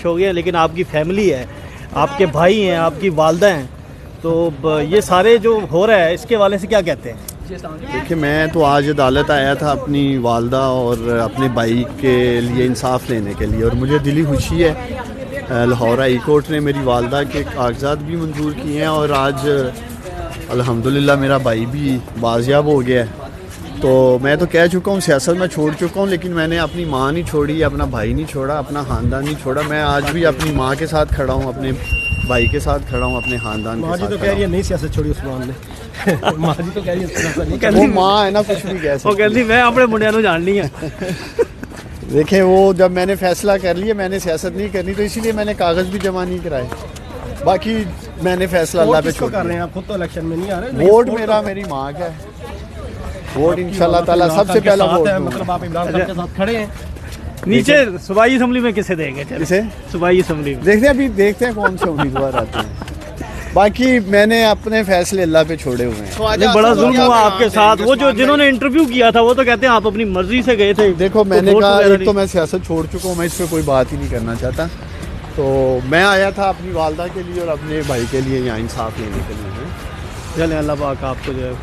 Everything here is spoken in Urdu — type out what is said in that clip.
پیدائش ہو گئے ہیں، لیکن آپ کی فیملی ہے، آپ کے بھائی ہیں، آپ کی والدہ ہیں، تو یہ سارے جو ہو رہا ہے اس کے حوالے سے کیا کہتے ہیں؟ دیکھیں میں تو آج عدالت آیا تھا اپنی والدہ اور اپنے بھائی کے لیے انصاف لینے کے لیے، اور مجھے دلی خوشی ہے لاہور ہائی کورٹ نے میری والدہ کے کاغذات بھی منظور کیے ہیں، اور آج الحمدللہ میرا بھائی بھی بازیاب ہو گیا ہے۔ تو میں تو کہہ چکا ہوں سیاست میں چھوڑ چکا ہوں، لیکن میں نے اپنی ماں نہیں چھوڑی، اپنا بھائی نہیں چھوڑا، اپنا خاندان نہیں چھوڑا۔ میں آج بھی اپنی ماں کے ساتھ کھڑا ہوں، اپنے بھائی کے ساتھ کھڑا ہوں، اپنے خاندان کے ساتھ کھڑا ہوں۔ نہیں سیاست چھوڑی عثمان نے، ماں جی تو کہہ رہی ہے وہ ماں ہے نا، کچھ بھی کہہ وہ سکتی کہتی میں اپنے منڈیا کو جاننی ہے۔ دیکھیں وہ جب میں نے فیصلہ کر لیا میں نے سیاست نہیں کرنی، تو اسی لیے میں نے کاغذ بھی جمع نہیں کرائے، باقی میں نے فیصلہ اللہ پہ چھوڑ کر رہے دیا۔ ہیں آپ خود تو الیکشن میں نہیں آ رہے، ووٹ میرا میری ماں کا ہے، ووٹ انشاءاللہ تعالیٰ سب سے پہلا ووٹ دوں گا۔ مطلب آپ عمران خان کے ساتھ کھڑے ہیں۔ نیچے صوبائی اسمبلی میں کسے دیں گے؟ کسے؟ صوبائی اسمبلی میں دیکھتے ہیں، ابھی دیکھتے ہیں کون سے امیدوار آتے ہیں، باقی میں نے اپنے فیصلے اللہ پہ چھوڑے ہوئے ہیں۔ نہیں، بڑا ظلم ہوا آپ کے ساتھ، وہ جو جنہوں نے انٹرویو کیا تھا وہ تو کہتے ہیں آپ اپنی مرضی سے گئے تھے۔ دیکھو میں نے ووٹ کہا وغیرہ ایک تو میں سیاست چھوڑ چکا ہوں، میں اس پہ کوئی بات ہی نہیں کرنا چاہتا، تو میں آیا تھا اپنی والدہ کے لیے اور اپنے بھائی کے لیے یہاں انصاف لینے کے لیے۔ چلیں اللہ پاک آپ کو جو ہے